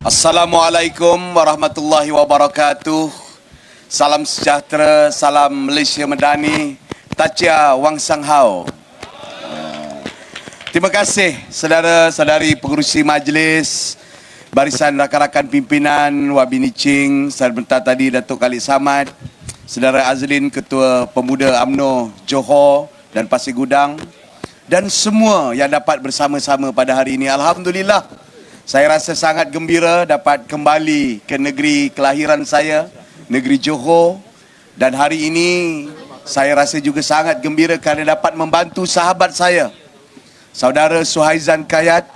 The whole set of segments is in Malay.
Assalamualaikum warahmatullahi wabarakatuh. Salam sejahtera, salam Malaysia Medani, Tachia Wang Sang Hao. Terima kasih saudara-saudari pengerusi majlis, barisan rakan-rakan pimpinan, Wabini Ching, sebentar tadi Datuk Khalid Samad, saudara Azlin, Ketua Pemuda UMNO Johor dan Pasir Gudang, dan semua yang dapat bersama-sama pada hari ini. Alhamdulillah, saya rasa sangat gembira dapat kembali ke negeri kelahiran saya, negeri Johor. Dan hari ini saya rasa juga sangat gembira kerana dapat membantu sahabat saya, saudara Suhaizan Kayat,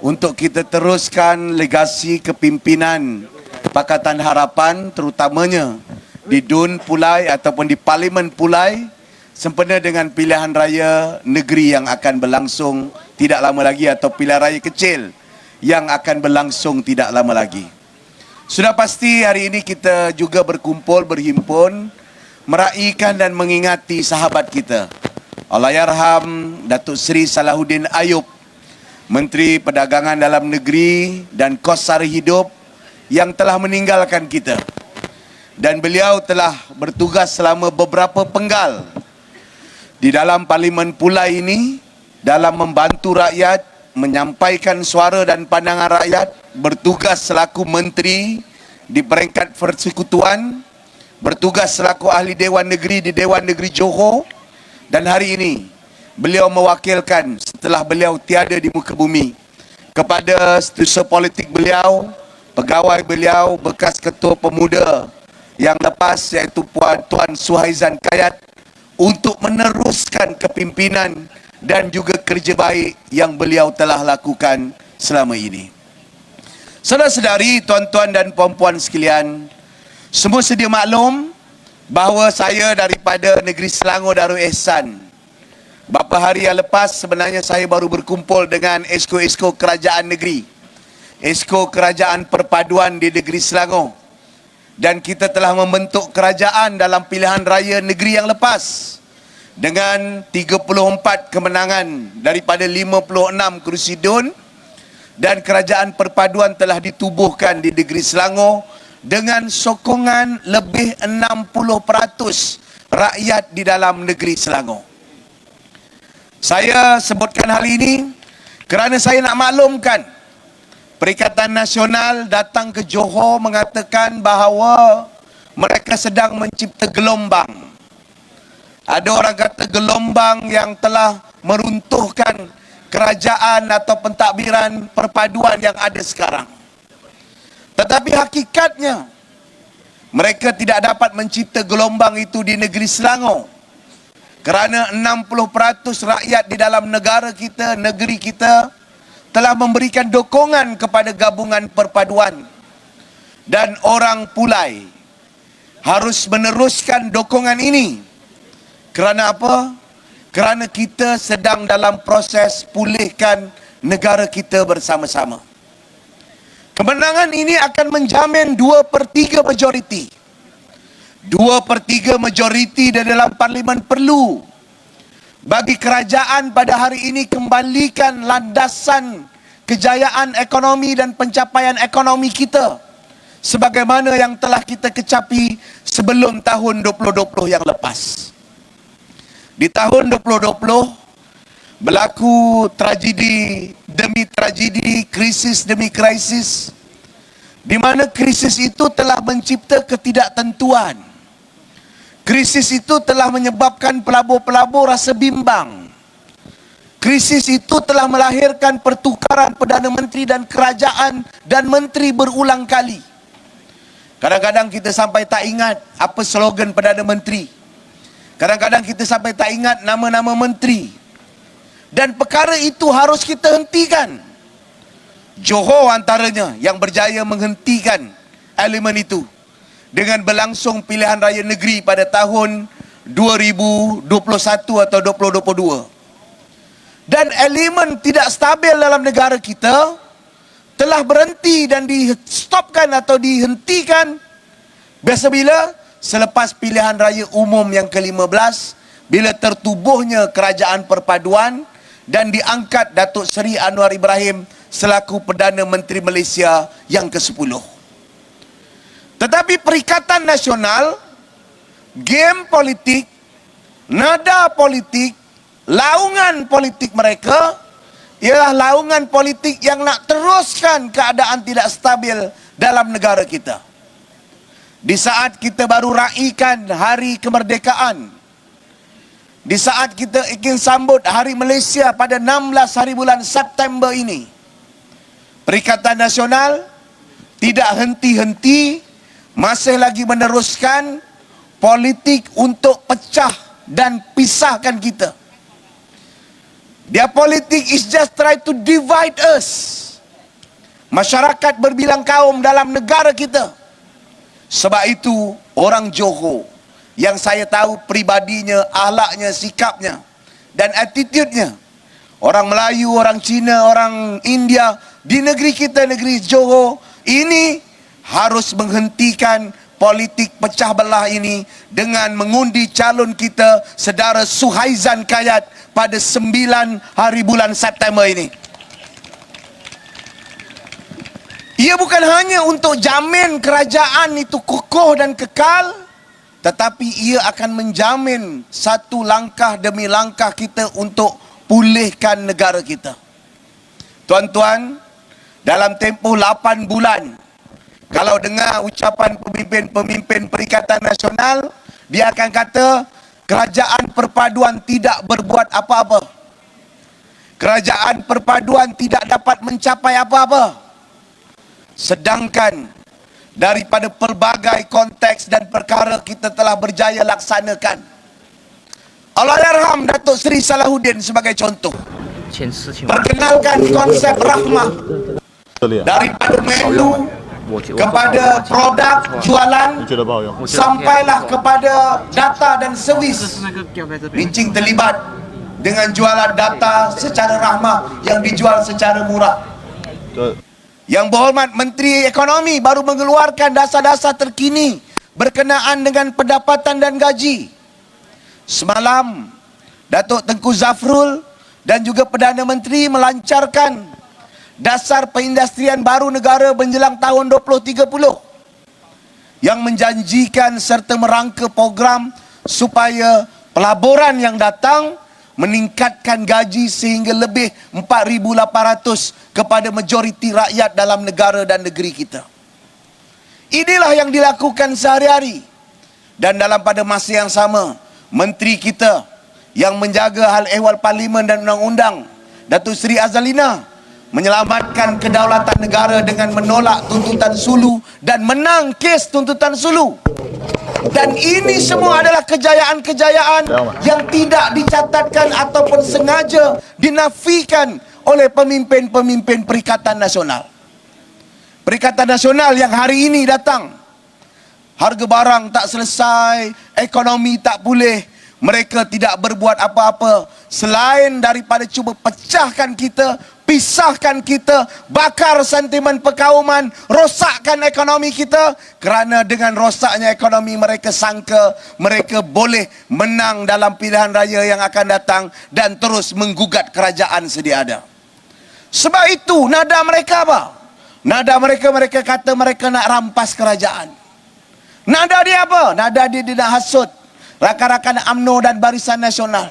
untuk kita teruskan legasi kepimpinan Pakatan Harapan, terutamanya di DUN Pulai ataupun di Parlimen Pulai, sempena dengan pilihan raya negeri yang akan berlangsung tidak lama lagi, atau pilihan raya kecil yang akan berlangsung tidak lama lagi. Sudah pasti hari ini kita juga berkumpul, berhimpun, meraihkan dan mengingati sahabat kita, Allahyarham Datuk Seri Salahuddin Ayub, Menteri Perdagangan Dalam Negeri dan Kos Sara Hidup, yang telah meninggalkan kita. Dan beliau telah bertugas selama beberapa penggal di dalam Parlimen Pulai ini dalam membantu rakyat, menyampaikan suara dan pandangan rakyat, bertugas selaku menteri di peringkat persekutuan, bertugas selaku ahli Dewan Negeri di Dewan Negeri Johor, dan hari ini beliau mewakilkan setelah beliau tiada di muka bumi kepada setiausaha politik beliau, pegawai beliau, bekas ketua pemuda yang lepas, iaitu Tuan Suhaizan Kayat, untuk meneruskan kepimpinan dan juga kerja baik yang beliau telah lakukan selama ini. Saudara-saudari, tuan-tuan dan puan-puan sekalian, semua sedia maklum bahawa saya daripada negeri Selangor Darul Ehsan. Beberapa hari yang lepas sebenarnya saya baru berkumpul dengan esko-esko kerajaan negeri, esko kerajaan perpaduan di negeri Selangor, dan kita telah membentuk kerajaan dalam pilihan raya negeri yang lepas dengan 34 kemenangan daripada 56 kerusi DUN, dan kerajaan perpaduan telah ditubuhkan di negeri Selangor dengan sokongan lebih 60% rakyat di dalam negeri Selangor. Saya sebutkan hal ini kerana saya nak maklumkan Perikatan Nasional datang ke Johor mengatakan bahawa mereka sedang mencipta gelombang. Ada orang kata gelombang yang telah meruntuhkan kerajaan atau pentadbiran perpaduan yang ada sekarang. Tetapi hakikatnya mereka tidak dapat mencipta gelombang itu di negeri Selangor, kerana 60% rakyat di dalam negara kita, negeri kita, telah memberikan dukungan kepada gabungan perpaduan. Dan orang Pulai harus meneruskan dukungan ini. Kerana apa? Kerana kita sedang dalam proses pulihkan negara kita bersama-sama. Kemenangan ini akan menjamin 2/3 majoriti. 2/3 majoriti di dalam parlimen perlu bagi kerajaan pada hari ini kembalikan landasan kejayaan ekonomi dan pencapaian ekonomi kita sebagaimana yang telah kita kecapi sebelum tahun 2020 yang lepas. Di tahun 2020 berlaku tragedi demi tragedi, krisis demi krisis, di mana krisis itu telah mencipta ketidaktentuan. Krisis itu telah menyebabkan pelabur-pelabur rasa bimbang. Krisis itu telah melahirkan pertukaran Perdana Menteri dan kerajaan dan menteri berulang kali. Kadang-kadang kita sampai tak ingat apa slogan Perdana Menteri. Kadang-kadang kita sampai tak ingat nama-nama menteri. Dan perkara itu harus kita hentikan. Johor antaranya yang berjaya menghentikan elemen itu dengan berlangsung pilihan raya negeri pada tahun 2021 atau 2022. Dan elemen tidak stabil dalam negara kita telah berhenti dan di-stopkan atau dihentikan biasa bila selepas pilihan raya umum yang ke-15, bila tertubuhnya kerajaan perpaduan dan diangkat Datuk Seri Anwar Ibrahim selaku Perdana Menteri Malaysia yang ke-10. Tetapi Perikatan Nasional, game politik, nada politik, laungan politik mereka ialah laungan politik yang nak teruskan keadaan tidak stabil dalam negara kita. Di saat kita baru raikan hari kemerdekaan, di saat kita ingin sambut Hari Malaysia pada 16 hari bulan September ini, Perikatan Nasional tidak henti-henti, masih lagi meneruskan politik untuk pecah dan pisahkan kita. Their politik is just try to divide us. Masyarakat berbilang kaum dalam negara kita. Sebab itu orang Johor yang saya tahu pribadinya, akhlaknya, sikapnya dan attitude-nya, orang Melayu, orang Cina, orang India di negeri kita, negeri Johor ini, harus menghentikan politik pecah belah ini dengan mengundi calon kita, Saudara Suhaizan Kayat, pada 9 hari bulan September ini. Ia bukan hanya untuk jamin kerajaan itu kokoh dan kekal, tetapi ia akan menjamin satu langkah demi langkah kita untuk pulihkan negara kita. Tuan-tuan, dalam tempoh 8 bulan, kalau dengar ucapan pemimpin-pemimpin Perikatan Nasional, dia akan kata kerajaan perpaduan tidak berbuat apa-apa. Kerajaan perpaduan tidak dapat mencapai apa-apa. Sedangkan daripada pelbagai konteks dan perkara kita telah berjaya laksanakan. Allahyarham Datuk Seri Salahuddin sebagai contoh, perkenalkan konsep rahmah daripada menu kepada produk jualan sampailah kepada data dan servis. Bincing terlibat dengan jualan data secara rahmah yang dijual secara murah. Yang Berhormat Menteri Ekonomi baru mengeluarkan dasar-dasar terkini berkenaan dengan pendapatan dan gaji. Semalam, Datuk Tengku Zafrul dan juga Perdana Menteri melancarkan dasar perindustrian baru negara menjelang tahun 2030 yang menjanjikan serta merangka program supaya pelaburan yang datang meningkatkan gaji sehingga lebih 4,800 kepada majoriti rakyat dalam negara dan negeri kita. Inilah yang dilakukan sehari-hari. Dan dalam pada masa yang sama, menteri kita yang menjaga hal ehwal parlimen dan undang-undang, Datuk Seri Azalina, menyelamatkan kedaulatan negara dengan menolak tuntutan Sulu dan menang kes tuntutan Sulu. Dan ini semua adalah kejayaan-kejayaan yang tidak dicatatkan ataupun sengaja dinafikan oleh pemimpin-pemimpin Perikatan Nasional. Perikatan Nasional yang hari ini datang, harga barang tak selesai, ekonomi tak pulih, mereka tidak berbuat apa-apa selain daripada cuba pecahkan kita, pisahkan kita, bakar sentimen perkauman, rosakkan ekonomi kita. Kerana dengan rosaknya ekonomi, mereka sangka mereka boleh menang dalam pilihan raya yang akan datang dan terus menggugat kerajaan sedia ada. Sebab itu nada mereka apa? Nada mereka kata mereka nak rampas kerajaan. Nada dia apa? Nada dia nak hasut rakan-rakan UMNO dan Barisan Nasional.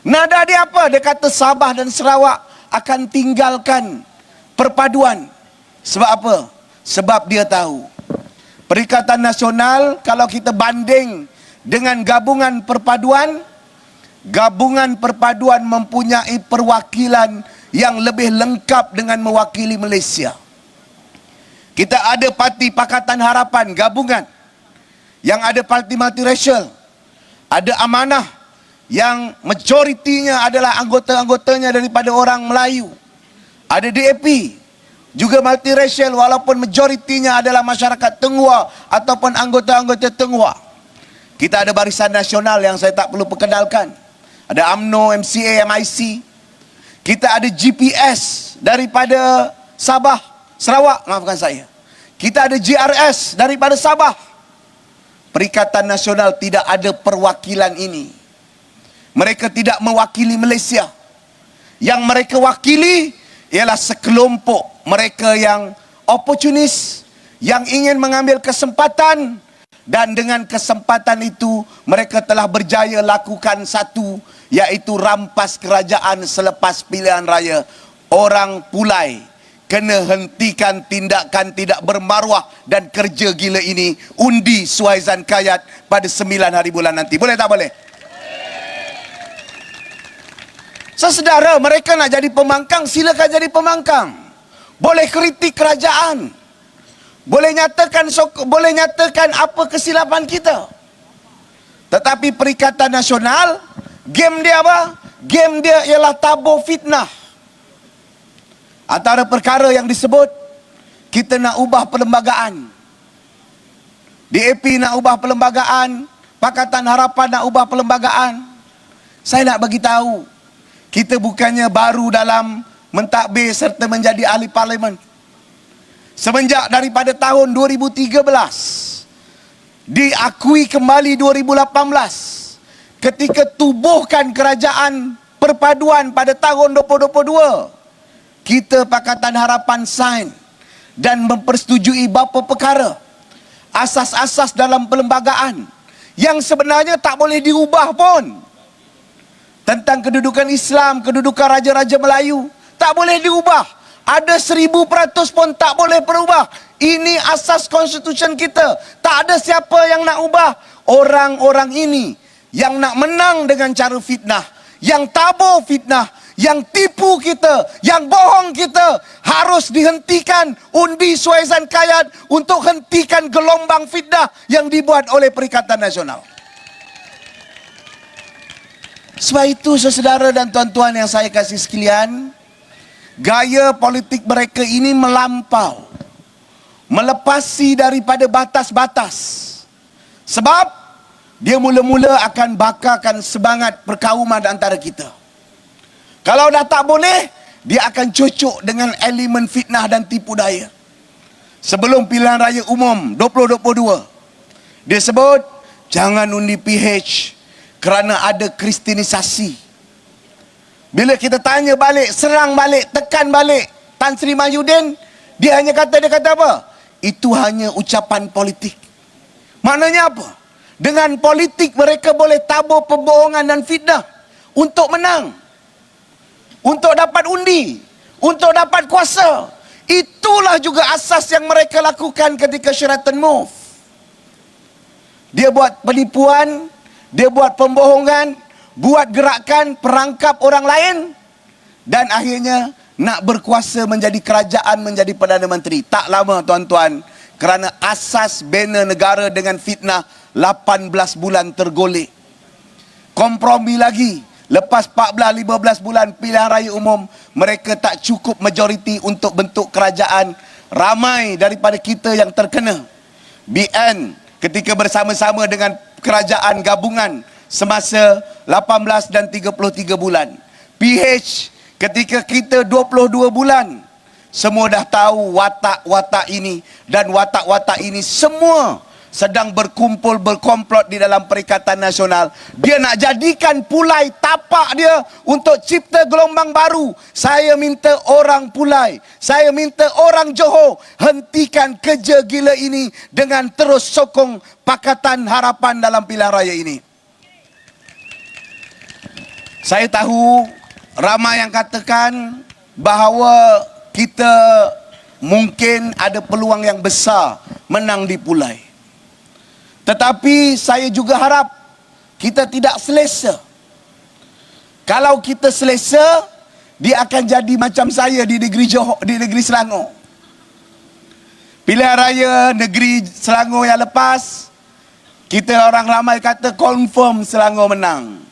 Nada dia apa? Dia kata Sabah dan Sarawak akan tinggalkan perpaduan. Sebab apa? Sebab dia tahu Perikatan Nasional kalau kita banding dengan gabungan perpaduan mempunyai perwakilan yang lebih lengkap dengan mewakili Malaysia. Kita ada Parti Pakatan Harapan gabungan, yang ada Parti Multiracial, ada Amanah yang majoritinya adalah anggota-anggotanya daripada orang Melayu. Ada DAP, juga multiracial walaupun majoritinya adalah masyarakat Tenggua ataupun anggota-anggota Tenggua. Kita ada Barisan Nasional yang saya tak perlu perkenalkan. Ada UMNO, MCA, MIC. Kita ada GPS daripada Sabah, Sarawak, maafkan saya. Kita ada GRS daripada Sabah. Perikatan Nasional tidak ada perwakilan ini. Mereka tidak mewakili Malaysia. Yang mereka wakili ialah sekelompok mereka yang oportunis, yang ingin mengambil kesempatan, dan dengan kesempatan itu mereka telah berjaya lakukan satu, iaitu rampas kerajaan selepas pilihan raya. Orang Pulai kena hentikan tindakan tidak bermaruah dan kerja gila ini. Undi Suhaizan Kayat pada 9 hari bulan nanti. Boleh tak boleh? Saudara, mereka nak jadi pembangkang, silakan jadi pembangkang. Boleh kritik kerajaan, boleh nyatakan apa kesilapan kita. Tetapi Perikatan Nasional, game dia apa? Game dia ialah tabur fitnah. Antara perkara yang disebut, kita nak ubah perlembagaan. DAP nak ubah perlembagaan, Pakatan Harapan nak ubah perlembagaan. Saya nak bagi tahu, kita bukannya baru dalam mentadbir serta menjadi ahli parlimen. Semenjak daripada tahun 2013, diakui kembali 2018, ketika tubuhkan kerajaan perpaduan pada tahun 2022, kita Pakatan Harapan sign dan mempersetujui beberapa perkara, asas-asas dalam perlembagaan yang sebenarnya tak boleh diubah pun. Tentang kedudukan Islam, kedudukan Raja-Raja Melayu, tak boleh diubah. Ada 1000% pun tak boleh berubah. Ini asas konstitusi kita. Tak ada siapa yang nak ubah. Orang-orang ini yang nak menang dengan cara fitnah, yang tabur fitnah, yang tipu kita, yang bohong kita, harus dihentikan. Undi Suhaizan Kayat untuk hentikan gelombang fitnah yang dibuat oleh Perikatan Nasional. Sebab itu, saudara dan tuan-tuan yang saya kasih sekalian, gaya politik mereka ini melampau, melepasi daripada batas-batas. Sebab dia mula-mula akan bakarkan semangat perkauman antara kita. Kalau dah tak boleh, dia akan cocok dengan elemen fitnah dan tipu daya. Sebelum pilihan raya umum 2022, dia sebut jangan undi PH kerana ada kristenisasi. Bila kita tanya balik, serang balik, tekan balik Tan Sri Mahyudin, dia kata apa? Itu hanya ucapan politik. Maknanya apa? Dengan politik mereka boleh tabur pembohongan dan fitnah untuk menang, untuk dapat undi, untuk dapat kuasa. Itulah juga asas yang mereka lakukan ketika Sheraton Move. Dia buat penipuan, dia buat pembohongan, buat gerakan perangkap orang lain, dan akhirnya nak berkuasa menjadi kerajaan, menjadi Perdana Menteri. Tak lama tuan-tuan, kerana asas bina negara dengan fitnah 18 bulan tergolek. Kompromi lagi, lepas 14-15 bulan pilihan raya umum, mereka tak cukup majoriti untuk bentuk kerajaan. Ramai daripada kita yang terkena. BN ketika bersama-sama dengan kerajaan gabungan semasa 18 dan 33 bulan. PH ketika kita 22 bulan. Semua dah tahu watak-watak ini, dan watak-watak ini semua sedang berkumpul, berkomplot di dalam Perikatan Nasional. Dia nak jadikan Pulai tapak dia untuk cipta gelombang baru. Saya minta orang Pulai, saya minta orang Johor, hentikan kerja gila ini dengan terus sokong Pakatan Harapan dalam pilihan raya ini. Saya tahu ramai yang katakan bahawa kita mungkin ada peluang yang besar menang di Pulai. Tetapi saya juga harap kita tidak selesa. Kalau kita selesa, dia akan jadi macam saya di negeri Johor, di negeri Selangor. Pilihan raya negeri Selangor yang lepas, kita orang ramai kata confirm Selangor menang.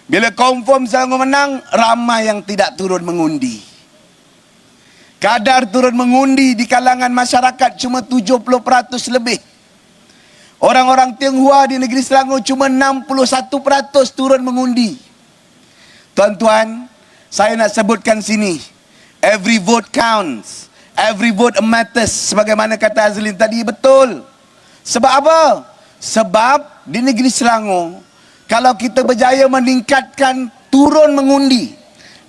Bila confirm Selangor menang, ramai yang tidak turun mengundi. Kadar turun mengundi di kalangan masyarakat cuma 70% lebih. Orang-orang Tionghoa di negeri Selangor cuma 61% turun mengundi. Tuan-tuan, saya nak sebutkan sini, every vote counts, every vote matters, sebagaimana kata Azlin tadi, betul. Sebab apa? Sebab di negeri Selangor, kalau kita berjaya meningkatkan turun mengundi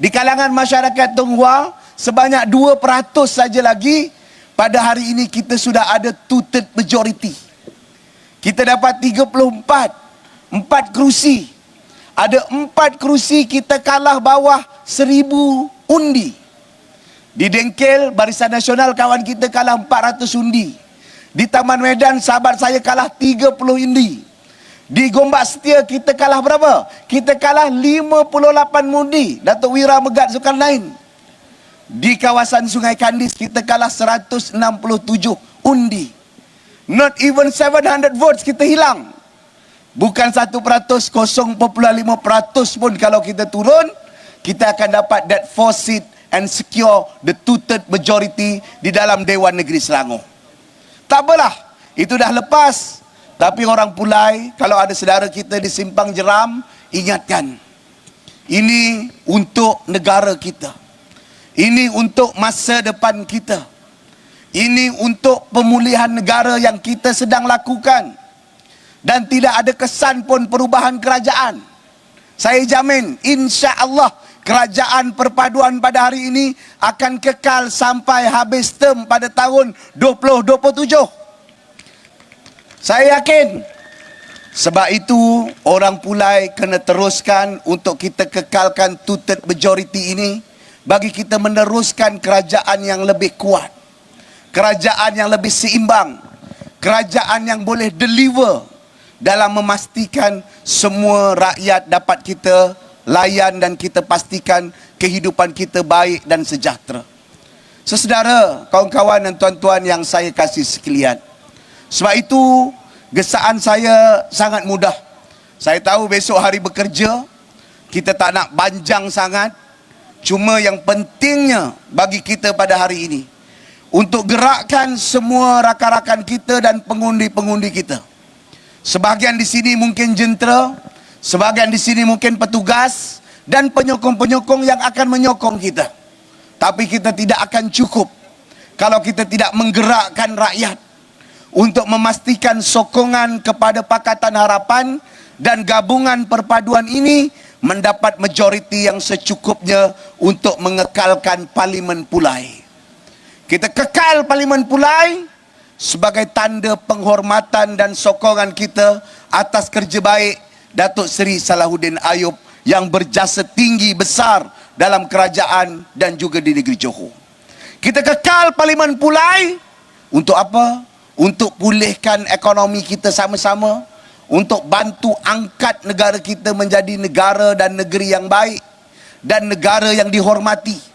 di kalangan masyarakat Tionghoa sebanyak 2% saja lagi, pada hari ini kita sudah ada two-third majority. Kita dapat 4 kerusi. Ada 4 kerusi kita kalah bawah 1,000 undi. Di Dengkel, Barisan Nasional kawan kita kalah 400 undi. Di Taman Medan, sahabat saya kalah 30 undi. Di Gombak Setia kita kalah berapa? Kita kalah 58 undi. Datuk Wira Megat Zulkarnain. Di kawasan Sungai Kandis kita kalah 167 undi. Not even 700 votes kita hilang. Bukan 1%, 0.5% pun kalau kita turun, kita akan dapat that 4 seat and secure the two-third majority di dalam Dewan Negeri Selangor. Tak apalah, itu dah lepas. Tapi orang Pulai, kalau ada saudara kita di Simpang Jeram, ingatkan, ini untuk negara kita. Ini untuk masa depan kita. Ini untuk pemulihan negara yang kita sedang lakukan. Dan tidak ada kesan pun perubahan kerajaan. Saya jamin, insya Allah, kerajaan perpaduan pada hari ini akan kekal sampai habis term pada tahun 2027. Saya yakin. Sebab itu, orang Pulai kena teruskan untuk kita kekalkan two-third majority ini, bagi kita meneruskan kerajaan yang lebih kuat, kerajaan yang lebih seimbang, kerajaan yang boleh deliver dalam memastikan semua rakyat dapat kita layan dan kita pastikan kehidupan kita baik dan sejahtera. Saudara, kawan-kawan dan tuan-tuan yang saya kasih sekalian, sebab itu gesaan saya sangat mudah. Saya tahu besok hari bekerja, kita tak nak panjang sangat. Cuma yang pentingnya bagi kita pada hari ini, untuk gerakkan semua rakan-rakan kita dan pengundi-pengundi kita. Sebahagian di sini mungkin jentera, sebahagian di sini mungkin petugas, dan penyokong-penyokong yang akan menyokong kita. Tapi kita tidak akan cukup kalau kita tidak menggerakkan rakyat untuk memastikan sokongan kepada Pakatan Harapan dan gabungan perpaduan ini mendapat majoriti yang secukupnya untuk mengekalkan Parlimen Pulai. Kita kekal Parlimen Pulai sebagai tanda penghormatan dan sokongan kita atas kerja baik Datuk Seri Salahuddin Ayub yang berjasa tinggi besar dalam kerajaan dan juga di negeri Johor. Kita kekal Parlimen Pulai untuk apa? Untuk pulihkan ekonomi kita sama-sama, untuk bantu angkat negara kita menjadi negara dan negeri yang baik dan negara yang dihormati.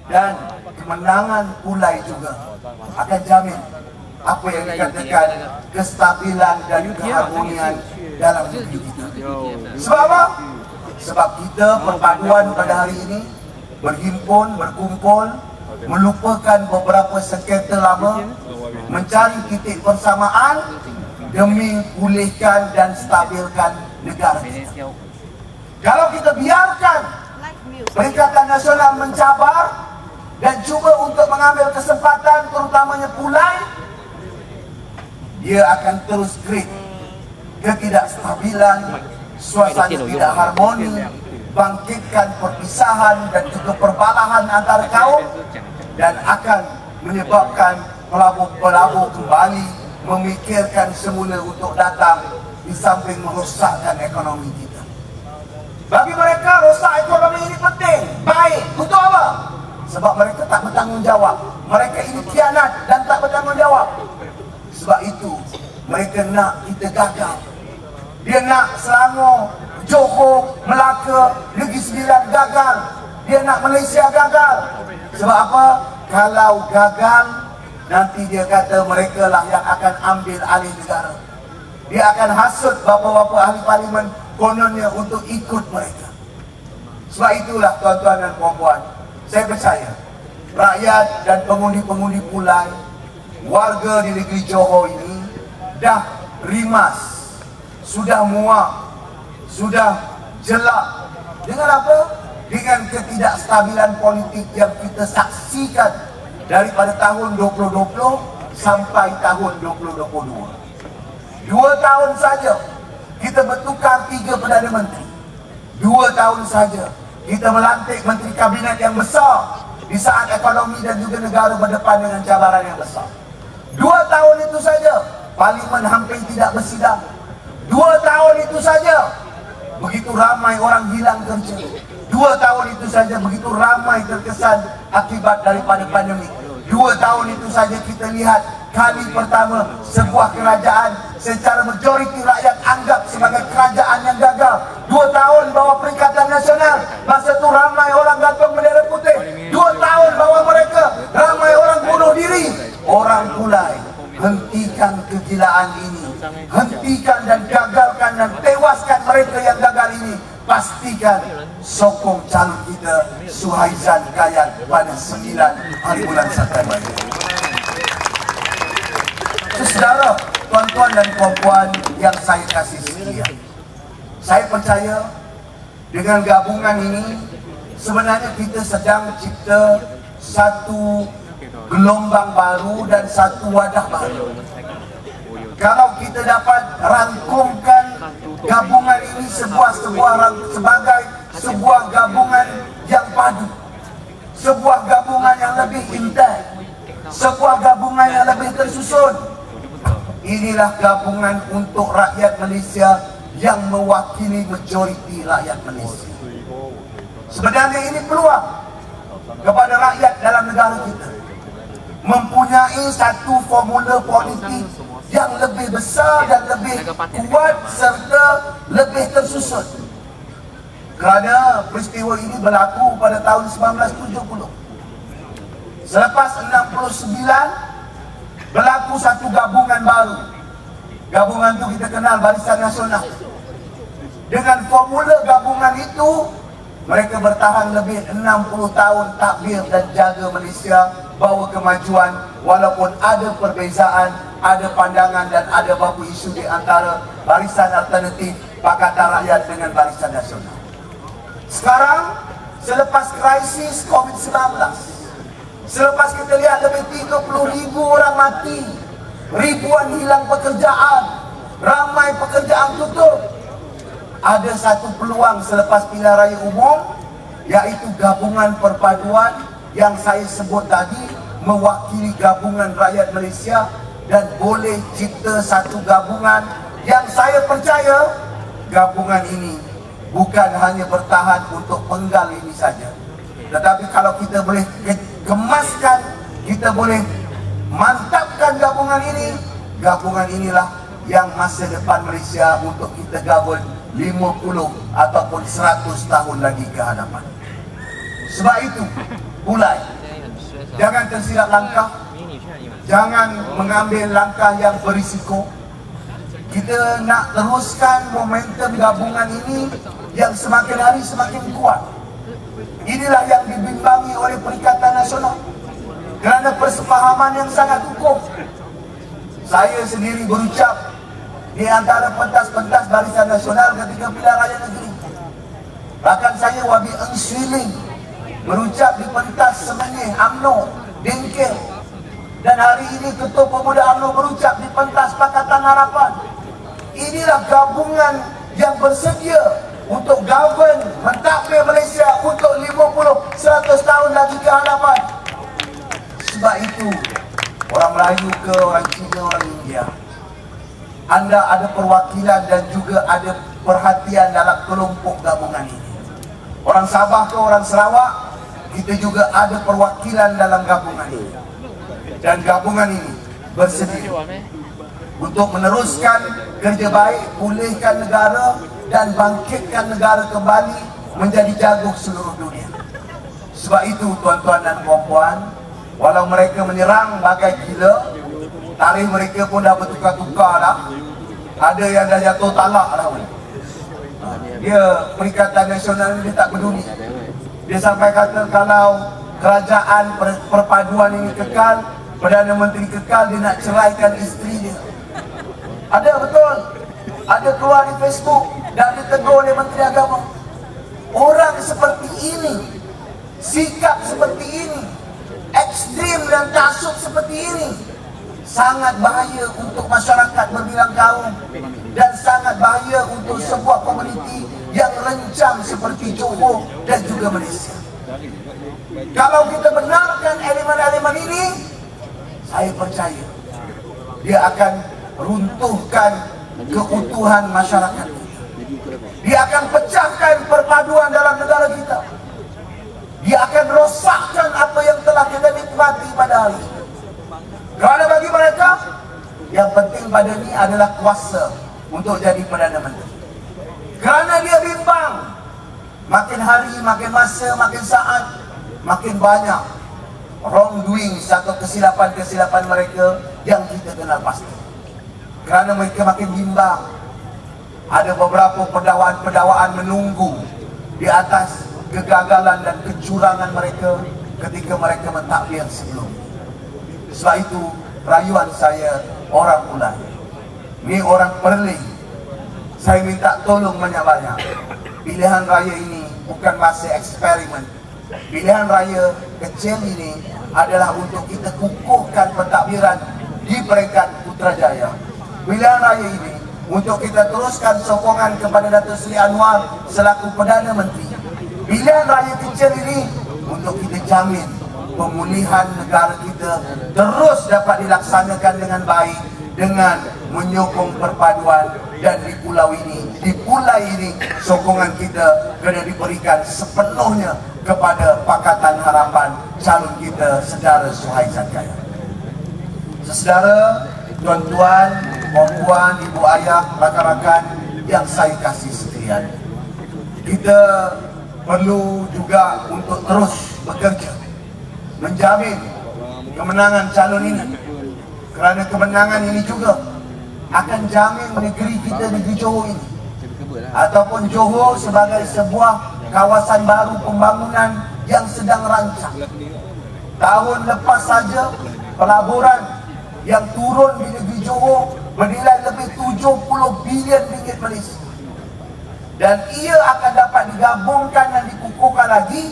Dan kemenangan Pulai juga akan jamin apa yang dikatakan kestabilan dan keharmonian dalam negeri kita. Sebab apa? Sebab kita perpaduan pada hari ini berhimpun, berkumpul, melupakan beberapa sengketa lama, mencari titik persamaan demi pulihkan dan stabilkan negara kita. Kalau kita biarkan Perikatan Nasional mencabar dan cuba untuk mengambil kesempatan terutamanya Pulai, dia akan terus create ketidakstabilan, suasana tidak harmoni, bangkitkan perpisahan dan juga perbalahan antara kaum, dan akan menyebabkan pelabur-pelabur kembali memikirkan semula untuk datang di samping merosakkan ekonomi kita. Bagi mereka, rosak ekonomi ini penting, baik. Untuk apa? Sebab mereka tak bertanggungjawab. Mereka ini khianat dan tak bertanggungjawab. Sebab itu, mereka nak kita gagal. Dia nak Selangor, Johor, Melaka, Negeri Sembilan gagal. Dia dia nak Malaysia gagal. Sebab apa? Kalau gagal, nanti dia kata mereka lah yang akan ambil alih negara. Dia akan hasut bapa-bapa ahli parlimen kononnya untuk ikut mereka. Sebab itulah tuan-tuan dan puan-puan, saya percaya rakyat dan pengundi-pengundi Pulai, warga di negeri Johor ini dah rimas, sudah muak, sudah jelak. Dengan apa? Dengan ketidakstabilan politik yang kita saksikan daripada tahun 2020 sampai tahun 2022. 2 tahun saja kita bertukar 3 Perdana Menteri. 2 tahun saja kita melantik Menteri Kabinet yang besar di saat ekonomi dan juga negara berdepan dengan cabaran yang besar. 2 tahun itu saja Parlimen hampir tidak bersidang. 2 tahun itu saja begitu ramai orang hilang kerja. 2 tahun itu saja begitu ramai terkesan akibat daripada pandemik. 2 tahun itu saja kita lihat kali pertama sebuah kerajaan secara majoriti rakyat anggap sebagai kerajaan yang gagal. 2 tahun bawah Perikatan Nasional, masa itu ramai orang gantung bendera putih. 2 tahun bawah mereka, ramai orang bunuh diri. Orang Pulai, hentikan kegilaan ini. Hentikan dan gagalkan dan tewaskan mereka yang gagal ini. Pastikan sokong calon kita Suhaizan Kayat pada 9 hari bulan September. Saudara, tuan-tuan dan puan-puan yang saya kasih setia, saya percaya dengan gabungan ini sebenarnya kita sedang cipta satu gelombang baru dan satu wadah baru. Kalau kita dapat rangkumkan gabungan ini sebagai sebuah gabungan yang padu, sebuah gabungan yang lebih intens, sebuah gabungan yang lebih tersusun, inilah gabungan untuk rakyat Malaysia yang mewakili majoriti rakyat Malaysia. Sebenarnya ini peluang kepada rakyat dalam negara kita mempunyai satu formula politik yang lebih besar dan lebih kuat serta lebih tersusun. Kerana peristiwa ini berlaku pada tahun 1970. Selepas 69 berlaku satu gabungan baru. Gabungan itu kita kenal Barisan Nasional. Dengan formula gabungan itu mereka bertahan lebih 60 tahun takbir dan jaga Malaysia bawa kemajuan walaupun ada perbezaan, ada pandangan dan ada beberapa isu di antara Barisan Alternatif Pakatan Rakyat dengan Barisan Nasional. Sekarang selepas krisis COVID-19, selepas kita lihat lebih 30,000 orang mati, ribuan hilang pekerjaan, ramai pekerjaan tutup, ada satu peluang selepas pilihan raya umum, iaitu gabungan perpaduan yang saya sebut tadi, mewakili gabungan rakyat Malaysia, dan boleh cipta satu gabungan yang saya percaya gabungan ini bukan hanya bertahan untuk penggal ini saja, tetapi kalau kita boleh kemaskan, kita boleh mantapkan gabungan ini, gabungan inilah yang masa depan Malaysia untuk kita gabung 50 ataupun 100 tahun lagi ke hadapan. Sebab itu, Pulai, jangan tersilap langkah, jangan mengambil langkah yang berisiko. Kita nak teruskan momentum gabungan ini yang semakin hari semakin kuat. Inilah yang dibimbangi oleh Perikatan Nasional kerana persefahaman yang sangat kukuh. Saya sendiri berucap di antara pentas-pentas Barisan Nasional ketika pilihan raya negeri. Bahkan saya Wabi Eng Swiling berucap di pentas Semenyih, UMNO, Bengkel. Dan hari ini Ketua Pemuda UMNO berucap di pentas Pakatan Harapan. Inilah gabungan yang bersedia untuk govern, mentadbir Malaysia untuk 50-100 tahun lagi ke hadapan. Sebab itu, orang Melayu ke orang Cina, orang India, anda ada perwakilan dan juga ada perhatian dalam kelompok gabungan ini. Orang Sabah ke orang Sarawak, kita juga ada perwakilan dalam gabungan ini. Dan gabungan ini bersedia untuk meneruskan kerja baik, pulihkan negara dan bangkitkan negara kembali menjadi jagung seluruh dunia. Sebab itu tuan-tuan dan puan-puan, walau mereka menyerang bagai gila, tarikh mereka pun dah bertukar-tukar dah. Ada yang dah jatuh talak dah. Dia Perikatan Nasional ni dia tak peduli. Dia sampai kata kalau kerajaan perpaduan ini kekal, Perdana Menteri kekal, dia nak ceraikan isteri dia. Ada betul. Ada keluar di Facebook dan ditegur oleh Menteri Agama. Orang seperti ini, sikap seperti ini, ekstrim dan taksub seperti ini, sangat bahaya untuk masyarakat berbilang kaum dan sangat bahaya untuk sebuah komuniti yang rencang seperti Johor dan juga Malaysia. Kalau kita benarkan elemen-elemen ini, saya percaya dia akan runtuhkan keutuhan masyarakat kita. Dia akan pecahkan perpaduan dalam negara kita. Dia akan rosakkan apa yang telah kita nikmati pada hari ini. Kerana bagi mereka, yang penting pada ini adalah kuasa untuk jadi Perdana Menteri. Kerana dia bimbang, makin hari, makin masa, makin saat, makin banyak wrongdoing atau kesilapan-kesilapan mereka yang kita kenal pasti. Kerana mereka makin bimbang, ada beberapa pendakwa-pendakwaan menunggu di atas kegagalan dan kecurangan mereka ketika mereka mentadbir sebelum. Sebab itu rayuan saya orang Ulai, ni orang Perlis, saya minta tolong banyak-banyak. Pilihan raya ini bukan masa eksperimen. Pilihan raya kecil ini adalah untuk kita kukuhkan pentadbiran di peringkat Putrajaya. Pilihan raya ini untuk kita teruskan sokongan kepada Datuk Seri Anwar selaku Perdana Menteri. Pilihan raya kecil ini untuk kita jamin pemulihan negara kita terus dapat dilaksanakan dengan baik dengan menyokong perpaduan, dan di pulau ini, di Pulai ini, sokongan kita kena diberikan sepenuhnya kepada Pakatan Harapan calon kita Saudara Suhaizan Kaya. Saudara, tuan-tuan, puan-puan, ibu ayah, rakan-rakan yang saya kasih sekalian, kita perlu juga untuk terus bekerja menjamin kemenangan calon ini. Kerana kemenangan ini juga akan jamin negeri kita, negeri Johor ini, ataupun Johor sebagai sebuah kawasan baru pembangunan yang sedang rancang. Tahun lepas saja pelaburan yang turun di negeri Johor bernilai lebih 70 bilion ringgit Malaysia, dan ia akan dapat digabungkan dan dikukuhkan lagi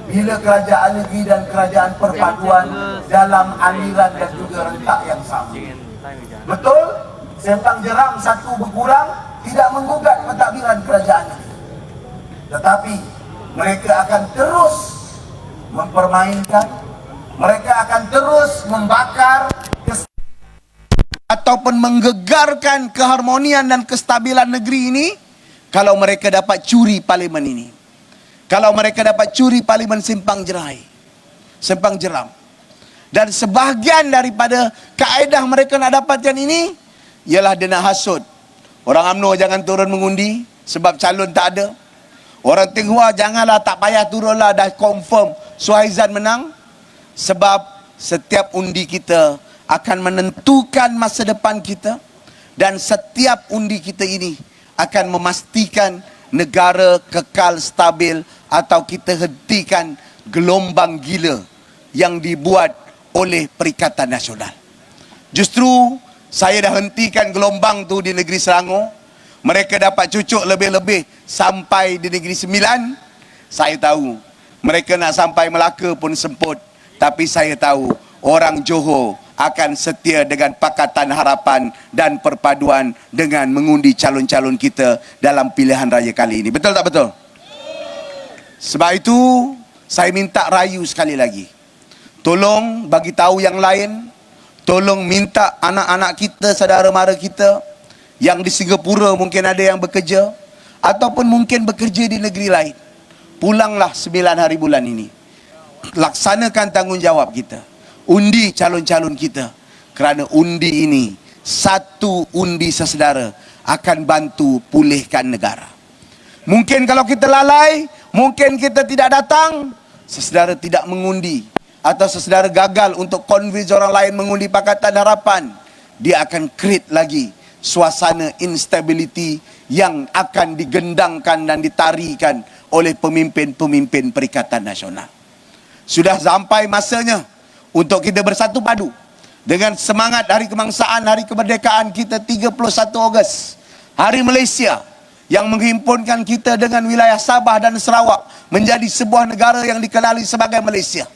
bila kerajaan negeri dan kerajaan perpaduan dalam aliran dan juga rentak yang sama. Betul, Sempang Jeram satu berkurang tidak menggugat pentadbiran kerajaan negeri, tetapi mereka akan terus mempermainkan, mereka akan terus membakar ataupun menggegarkan keharmonian dan kestabilan negeri ini kalau mereka dapat curi parlimen ini. Kalau mereka dapat curi parlimen Sempang Jeram. Dan sebahagian daripada kaedah mereka nak dapatkan ini ialah dia nak hasut orang UMNO jangan turun mengundi sebab calon tak ada. Orang Tionghoa janganlah, tak payah turunlah, dah confirm Suhaizan menang. Sebab setiap undi kita akan menentukan masa depan kita, dan setiap undi kita ini akan memastikan negara kekal stabil atau kita hentikan gelombang gila yang dibuat oleh Perikatan Nasional. Justru saya dah hentikan gelombang tu di negeri Selangor. Mereka dapat cucuk lebih-lebih sampai di negeri Sembilan. Saya tahu mereka nak sampai Melaka pun semput, tapi saya tahu orang Johor akan setia dengan Pakatan Harapan dan perpaduan dengan mengundi calon-calon kita dalam pilihan raya kali ini. Betul tak betul? Sebab itu saya minta rayu sekali lagi, tolong bagi tahu yang lain, tolong minta anak-anak kita, saudara mara kita yang di Singapura mungkin ada yang bekerja ataupun mungkin bekerja di negeri lain, pulanglah 9 hari bulan ini, laksanakan tanggungjawab kita, undi calon-calon kita. Kerana undi ini, satu undi sesedara akan bantu pulihkan negara. Mungkin kalau kita lalai, mungkin kita tidak datang, sesaudara tidak mengundi atau sesaudara gagal untuk convince orang lain mengundi Pakatan Harapan, dia akan create lagi suasana instability yang akan digendangkan dan ditarikan oleh pemimpin-pemimpin Perikatan Nasional. Sudah sampai masanya untuk kita bersatu padu dengan semangat Hari Kebangsaan, Hari Kemerdekaan kita 31 Ogos, Hari Malaysia yang menghimpunkan kita dengan wilayah Sabah dan Sarawak menjadi sebuah negara yang dikenali sebagai Malaysia.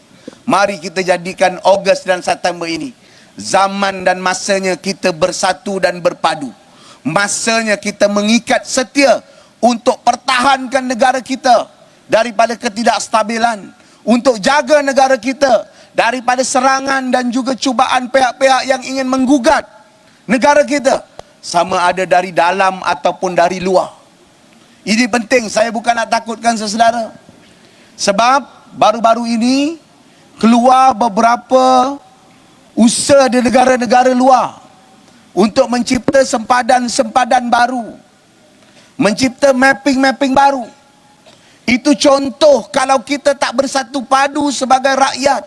Mari kita jadikan Ogos dan September ini zaman dan masanya kita bersatu dan berpadu. Masanya kita mengikat setia untuk pertahankan negara kita daripada ketidakstabilan, untuk jaga negara kita daripada serangan dan juga cubaan pihak-pihak yang ingin menggugat negara kita, sama ada dari dalam ataupun dari luar. Ini penting, saya bukan nak takutkan saudara. Sebab baru-baru ini keluar beberapa usaha di negara-negara luar untuk mencipta sempadan-sempadan baru, mencipta mapping-mapping baru. Itu contoh kalau kita tak bersatu padu sebagai rakyat,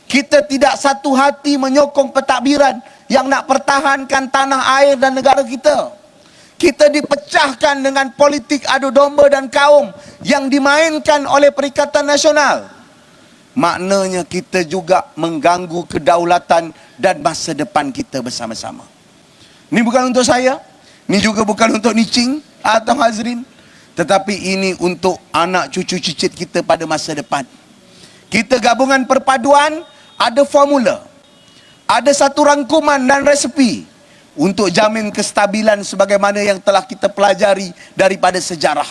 kita tidak satu hati menyokong pentadbiran yang nak pertahankan tanah air dan negara kita. Kita dipecahkan dengan politik adu domba dan kaum yang dimainkan oleh Perikatan Nasional. Maknanya kita juga mengganggu kedaulatan dan masa depan kita bersama-sama. Ini bukan untuk saya, ini juga bukan untuk Nicing atau Hazrin, tetapi ini untuk anak cucu cicit kita pada masa depan. Kita gabungan perpaduan, ada formula, ada satu rangkuman dan resepi untuk jamin kestabilan sebagaimana yang telah kita pelajari daripada sejarah.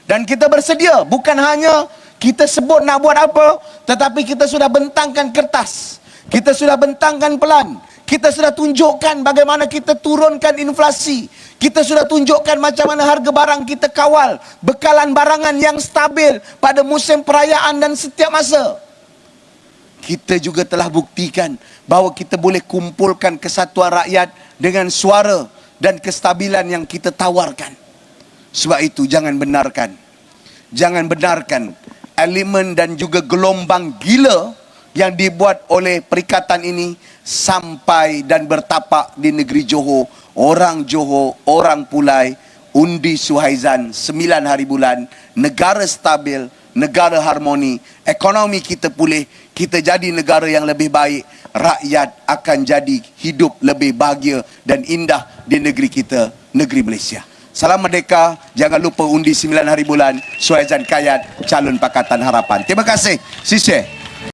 Dan kita bersedia, bukan hanya kita sebut nak buat apa, tetapi kita sudah bentangkan kertas, kita sudah bentangkan pelan, kita sudah tunjukkan bagaimana kita turunkan inflasi, kita sudah tunjukkan macam mana harga barang kita kawal, bekalan barangan yang stabil pada musim perayaan dan setiap masa. Kita juga telah buktikan bahawa kita boleh kumpulkan kesatuan rakyat dengan suara dan kestabilan yang kita tawarkan. Sebab itu jangan benarkan elemen dan juga gelombang gila yang dibuat oleh perikatan ini sampai dan bertapak di negeri Johor. Orang Johor, orang Pulai, undi Suhaizan 9 hari bulan, negara stabil, negara harmoni, ekonomi kita pulih, kita jadi negara yang lebih baik, rakyat akan jadi hidup lebih bahagia dan indah di negeri kita, negeri Malaysia. Salam Merdeka, jangan lupa undi 9 hari bulan, Suhaizan Kayat, calon Pakatan Harapan. Terima kasih. Sisir.